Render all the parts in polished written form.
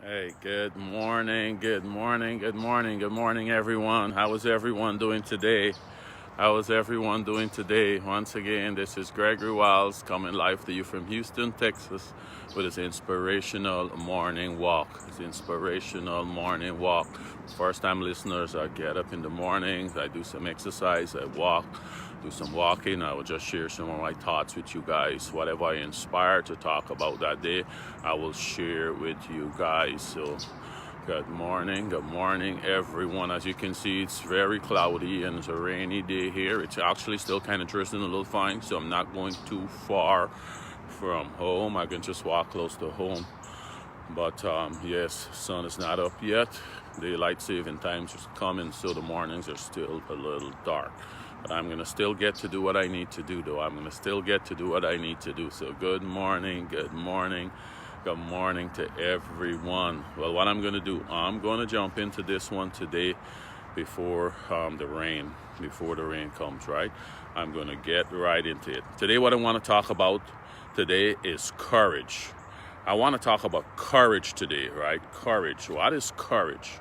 Hey, good morning, good morning, good morning, good morning, everyone. How is everyone doing today? How is everyone doing today? Once again, this is Gregory Wiles coming live to you from Houston, Texas, with his inspirational morning walk. His inspirational morning walk. First time listeners, I get up in the morning, I do some exercise, I walk, do some walking. I will just share some of my thoughts with you guys. Whatever I inspire to talk about that day, I will share with you guys. So good morning, everyone. As you can see, it's very cloudy and it's a rainy day here. It's actually still kind of drizzling a little fine, so I'm not going too far from home. I can just walk close to home. But yes, sun is not up yet. Daylight saving times is coming, so the mornings are still a little dark. But I'm going to still get to do what I need to do, though. I'm going to still get to do what I need to do. So good morning, good morning. Good morning to everyone. Well, what I'm going to do, I'm going to jump into this one today before the rain comes, right? I'm going to get right into it. Today, what I want to talk about today is courage. I want to talk about courage today, right? Courage. What is courage?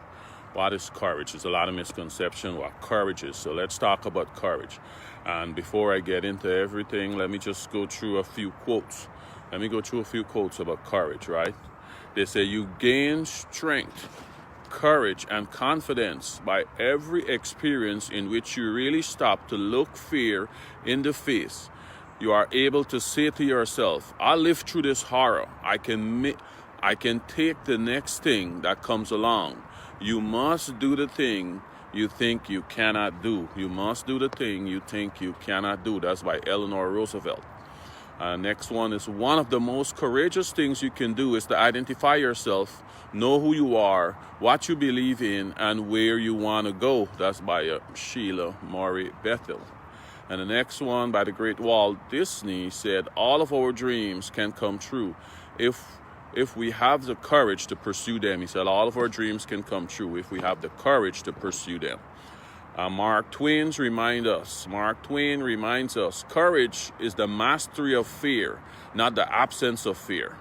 What is courage? There's a lot of misconception what courage is. So let's talk about courage. And before I get into everything, let me just go through a few quotes. Let me go through a few quotes about courage, right? They say you gain strength, courage, and confidence by every experience in which you really stop to look fear in the face. You are able to say to yourself, I lived through this horror. I can take the next thing that comes along. You must do the thing you think you cannot do. You must do the thing you think you cannot do. That's by Eleanor Roosevelt. Next one is one of the most courageous things you can do is to identify yourself, know who you are, what you believe in, and where you want to go. That's by Sheila Murray Bethel. And the next one by the great Walt Disney said, all of our dreams can come true if we have the courage to pursue them. He said, all of our dreams can come true if we have the courage to pursue them. Mark Twain reminds us, courage is the mastery of fear, not the absence of fear.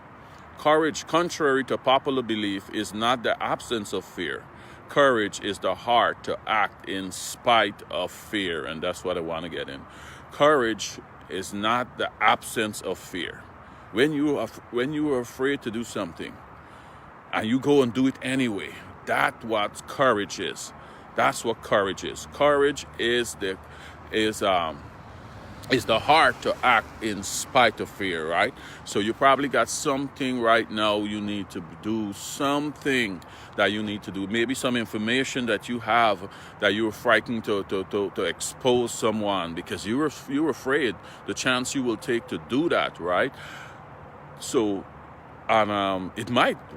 Courage, contrary to popular belief, is not the absence of fear. Courage is the heart to act in spite of fear, and that's what I want to get in. Courage is not the absence of fear. When you are afraid to do something, and you go and do it anyway, that's what courage is. That's what courage is. Courage is the heart to act in spite of fear, right? So you probably got something right now you need to do, something that you need to do. Maybe some information that you have that you're frightened to expose someone because you're afraid the chance you will take to do that, right? So and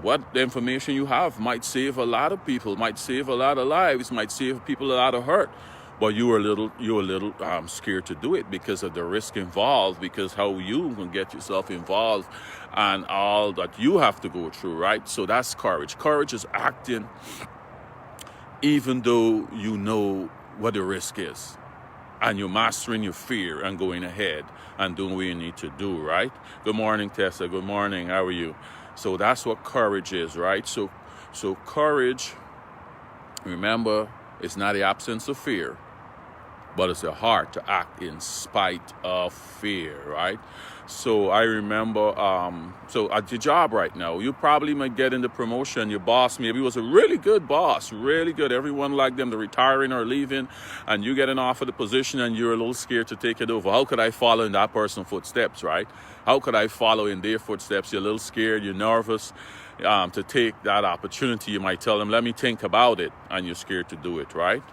what the information you have might save a lot of people, might save a lot of lives, might save people a lot of hurt. But you're a little scared to do it because of the risk involved, because how you can get yourself involved and all that you have to go through, right? So that's courage. Courage is acting even though you know what the risk is. And you're mastering your fear and going ahead and doing what you need to do, right? Good morning, Tessa. Good morning. How are you? So that's what courage is, right? So courage, remember, it's not the absence of fear, but it's the heart to act in spite of fear, right? So I remember, so at your job right now, you probably might get in the promotion. Your boss maybe was a really good boss, really good. Everyone liked them. They're retiring or leaving, and you get an offer the position, and you're a little scared to take it over. How could I follow in that person's footsteps, right? How could I follow in their footsteps? You're a little scared. You're nervous to take that opportunity. You might tell them, "Let me think about it," and you're scared to do it, right?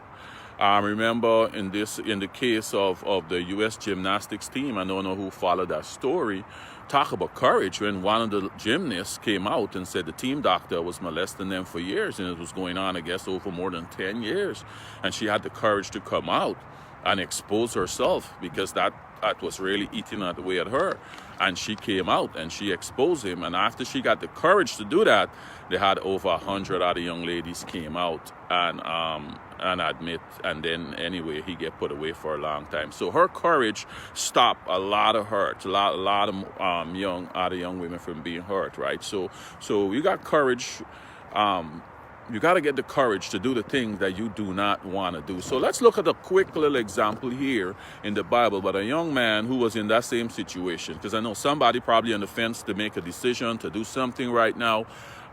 Remember in the case of the U.S. gymnastics team, I don't know who followed that story, talk about courage when one of the gymnasts came out and said the team doctor was molesting them for years, and it was going on, I guess, over more than 10 years. And she had the courage to come out and expose herself because that was really eating away at her. And she came out and she exposed him. And after she got the courage to do that, they had over 100 other young ladies came out and admit. And then anyway, he get put away for a long time. So her courage stopped a lot of hurt, a lot of young women from being hurt, right? So you got courage. You got to get the courage to do the things that you do not want to do. So let's look at a quick little example here in the Bible, but a young man who was in that same situation, because I know somebody probably on the fence to make a decision to do something right now,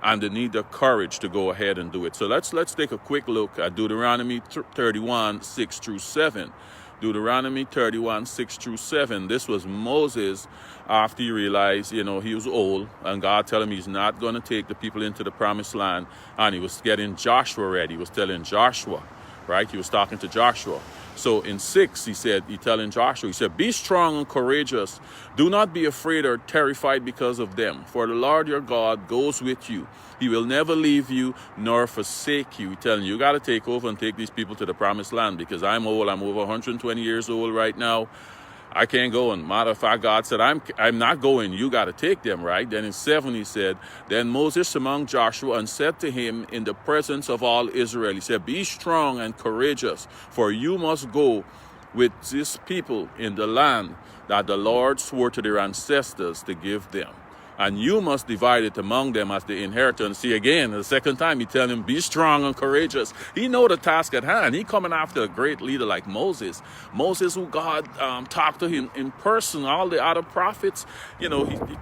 and they need the courage to go ahead and do it. So let's take a quick look at Deuteronomy 31, 6 through 7. Deuteronomy 31, 6 through 7. This was Moses after he realized, he was old, and God told him he's not going to take the people into the promised land, and he was getting Joshua ready. He was telling Joshua, right? He was talking to Joshua. So in 6, he telling Joshua, he said, be strong and courageous. Do not be afraid or terrified because of them, for the Lord your God goes with you. He will never leave you nor forsake you. He's telling you, you got to take over and take these people to the promised land, because I'm old. I'm over 120 years old right now. I can't go. And matter of fact, God said, I'm not going. You got to take them, right? Then in 7, he said, then Moses summoned Joshua and said to him in the presence of all Israel, he said, be strong and courageous, for you must go with this people in the land that the Lord swore to their ancestors to give them. And you must divide it among them as the inheritance. See, again, the second time he telling him, be strong and courageous. He know the task at hand. He coming after a great leader like Moses. Moses, who God talked to him in person. All the other prophets, he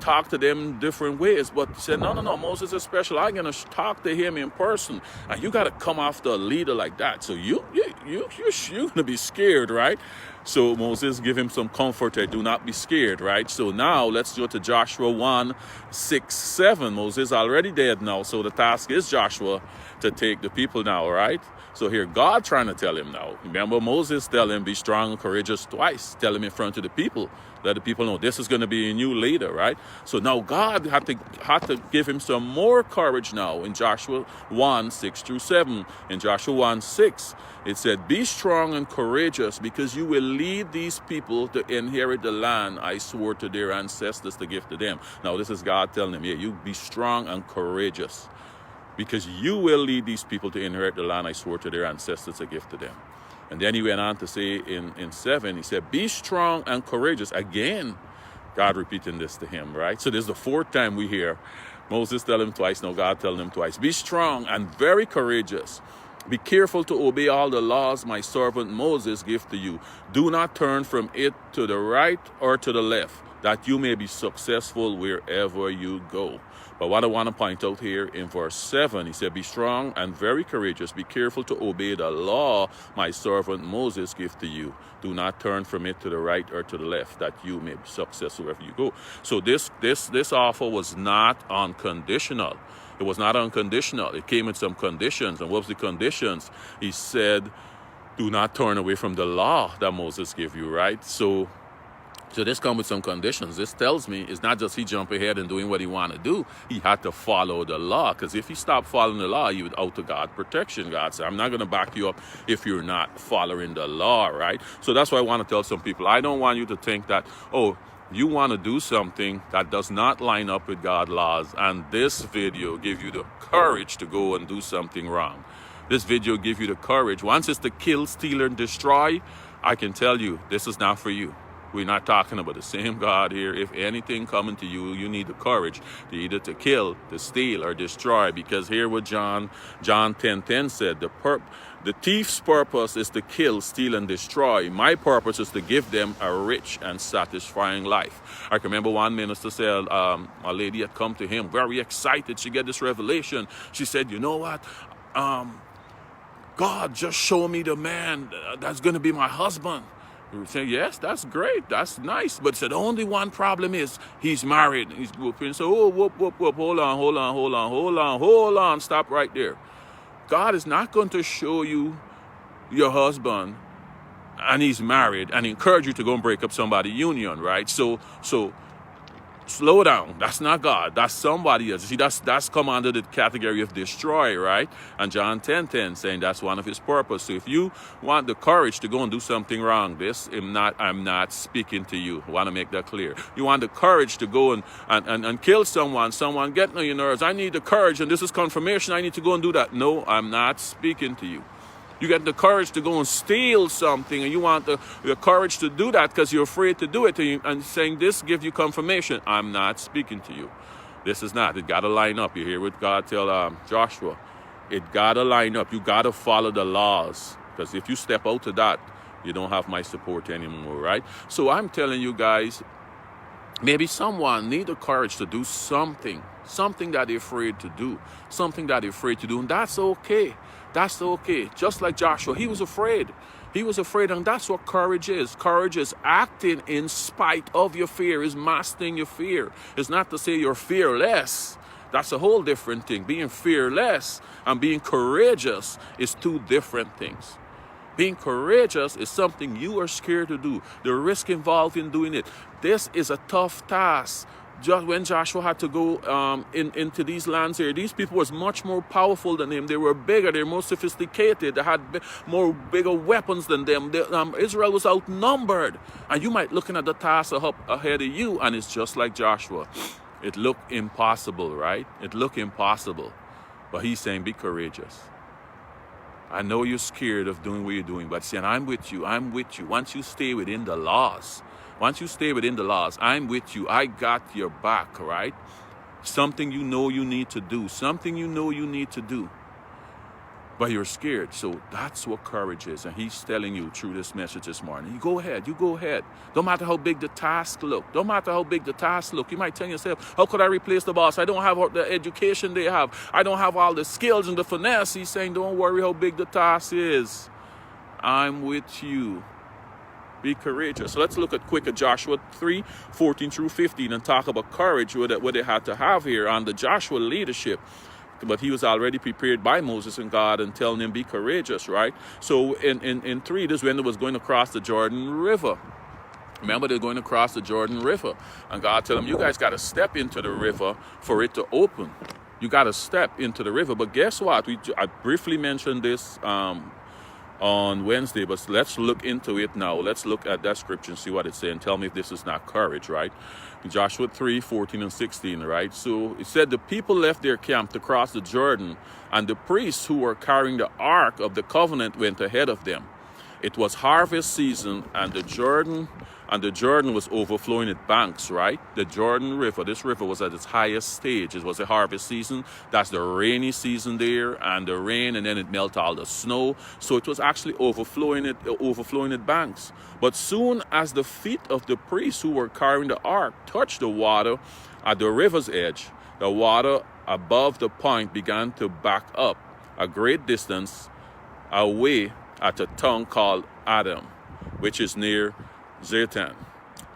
talked to them in different ways. But he said, no, Moses is special. I'm going to talk to him in person. And you got to come after a leader like that. So you're going to be scared, right? So Moses give him some comfort there. Do not be scared, right? So now let's go to Joshua 1, 6, 7. Moses already dead now. So the task is Joshua to take the people now, right? So here God trying to tell him now. Remember Moses tell him be strong and courageous twice. Tell him in front of the people. Let the people know this is going to be a new leader, right? So now God had to give him some more courage now in Joshua 1, 6 through 7. In Joshua 1, 6, it said, be strong and courageous, because you will lead these people to inherit the land I swore to their ancestors to give to them. Now this is God telling them, you be strong and courageous, because you will lead these people to inherit the land I swore to their ancestors to give to them. And then he went on to say in 7, he said, be strong and courageous. Again, God repeating this to him, right? So this is the 4th time we hear Moses tell him twice, now God telling him twice. Be strong and very courageous. Be careful to obey all the laws my servant Moses gave to you. Do not turn from it to the right or to the left, that you may be successful wherever you go. But what I want to point out here in verse 7, he said, be strong and very courageous. Be careful to obey the law my servant Moses gave to you. Do not turn from it to the right or to the left, that you may be successful wherever you go. So this offer was not unconditional. It was not unconditional. It came with some conditions. And what was the conditions? He said, do not turn away from the law that Moses gave you, right? So this comes with some conditions. This tells me it's not just he jump ahead and doing what he want to do. He had to follow the law, because if he stopped following the law, he would out to God protection. God said, I'm not going to back you up if you're not following the law, right? So that's why I want to tell some people, I don't want you to think that, you want to do something that does not line up with God's laws, and this video give you the courage to go and do something wrong. This video give you the courage. Once it's to kill, steal, and destroy, I can tell you, this is not for you. We're not talking about the same God here. If anything coming to you, you need the courage to either to kill, to steal, or destroy. Because here what John 10:10 said, the thief's purpose is to kill, steal, and destroy. My purpose is to give them a rich and satisfying life. I can remember one minister said, a lady had come to him, very excited. She get this revelation. She said, you know what? God just showed me the man that's going to be my husband. We would say, yes, that's great. That's nice. But said, only one problem is he's married. He's whooping. So, whoop. Hold on. Stop right there. God is not going to show you your husband and he's married and encourage you to go and break up somebody's union, right? So slow down. That's not God. That's somebody else. See, that's come under the category of destroy, right? And John 10:10 saying that's one of his purpose. So if you want the courage to go and do something wrong, I'm not speaking to you. I want to make that clear. You want the courage to go and kill someone getting on your nerves. I need the courage, and this is confirmation. I need to go and do that. No, I'm not speaking to you. You get the courage to go and steal something, and you want the courage to do that because you're afraid to do it, and saying this gives you confirmation. I'm not speaking to you. This is not. It got to line up. You hear what God tell Joshua? It got to line up. You got to follow the laws. Because if you step out of that, you don't have my support anymore, right? So I'm telling you guys, maybe someone need the courage to do something that they're afraid to do, and that's okay. That's okay. Just like Joshua, he was afraid. And that's what courage is. Courage is acting in spite of your fear, is mastering your fear. It's not to say you're fearless. That's a whole different thing. Being fearless and being courageous is two different things. Being courageous is something you are scared to do. The risk involved in doing it. This is a tough task. Just when Joshua had to go into these lands here, these people was much more powerful than him. They were bigger. They're more sophisticated. They had bigger weapons than them. Israel was outnumbered. And you might looking at the task up ahead of you, and it's just like Joshua. It looked impossible, right? It looked impossible. But he's saying, be courageous. I know you're scared of doing what you're doing, but saying, I'm with you. Once you stay within the laws, I'm with you. I got your back, right? Something you know you need to do. But you're scared. So that's what courage is. And he's telling you through this message this morning. You go ahead. Don't matter how big the task look. You might tell yourself, how could I replace the boss? I don't have the education they have. I don't have all the skills and the finesse. He's saying, don't worry how big the task is. I'm with you. Be courageous. So let's look at Joshua 3:14-15 and talk about courage, what they had to have here on the Joshua leadership. But he was already prepared by Moses and God and telling him, be courageous, right? So in 3, this is when they was going to cross the Jordan River. Remember, they're going to cross the Jordan River. And God told them, you guys got to step into the river for it to open. You got to step into the river. But guess what? I briefly mentioned this on Wednesday, but let's look into it now. Let's look at that scripture and see what it's saying. Tell me if this is not courage, right? Joshua 3:14-16, right? So it said the people left their camp to cross the Jordan, and the priests who were carrying the ark of the covenant went ahead of them. It was harvest season, and the Jordan was overflowing its banks, right? The Jordan River, this river was at its highest stage. It was a harvest season. That's the rainy season there, and the rain, and then it melted all the snow. So it was actually overflowing its banks. But soon as the feet of the priests who were carrying the ark touched the water at the river's edge, the water above the point began to back up a great distance away at a town called Adam, which is near Zetan.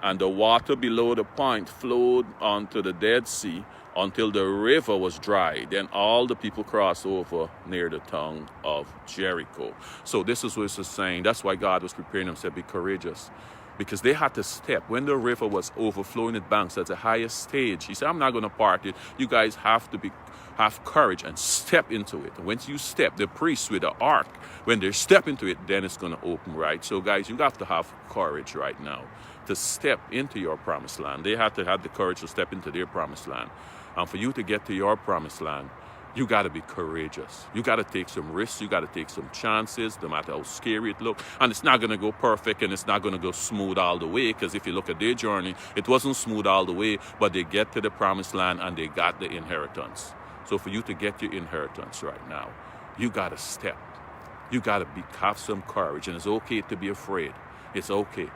And the water below the point flowed onto the Dead Sea until the river was dry. Then all the people crossed over near the town of Jericho. So this is what it's saying. That's why God was preparing them, said, be courageous. Because they had to step. When the river was overflowing its banks at the highest stage, he said, I'm not going to part it. You guys have to have courage and step into it. And once you step, the priests with the ark, when they step into it, then it's going to open, right? So guys, you have to have courage right now to step into your promised land. They have to have the courage to step into their promised land. And for you to get to your promised land, you got to be courageous. You got to take some risks. You got to take some chances, no matter how scary it looks. And it's not going to go perfect, and it's not going to go smooth all the way, because if you look at their journey, it wasn't smooth all the way, but they get to the promised land and they got the inheritance. So for you to get your inheritance right now, you got to step. You got to have some courage, and it's okay to be afraid. It's okay.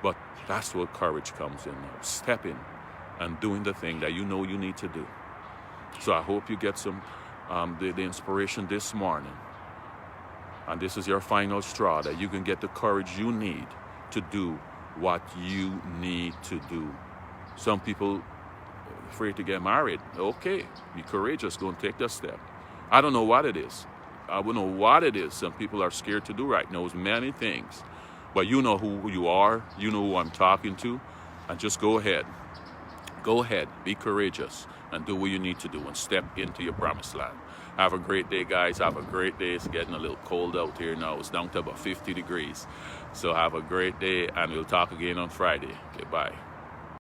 But that's where courage comes in now. Stepping and doing the thing that you know you need to do. So I hope you get some the inspiration this morning. And this is your final straw, that you can get the courage you need to do what you need to do. Some people are afraid to get married. Okay, be courageous. Go and take that step. I don't know what it is. I don't know what it is some people are scared to do right now. It's many things. But you know who you are. You know who I'm talking to. And just go ahead. Go ahead. Be courageous. And do what you need to do and step into your promised land. Have a great day, guys. Have a great day. It's getting a little cold out here now. It's down to about 50 degrees. So have a great day, and we'll talk again on Friday. Okay, bye.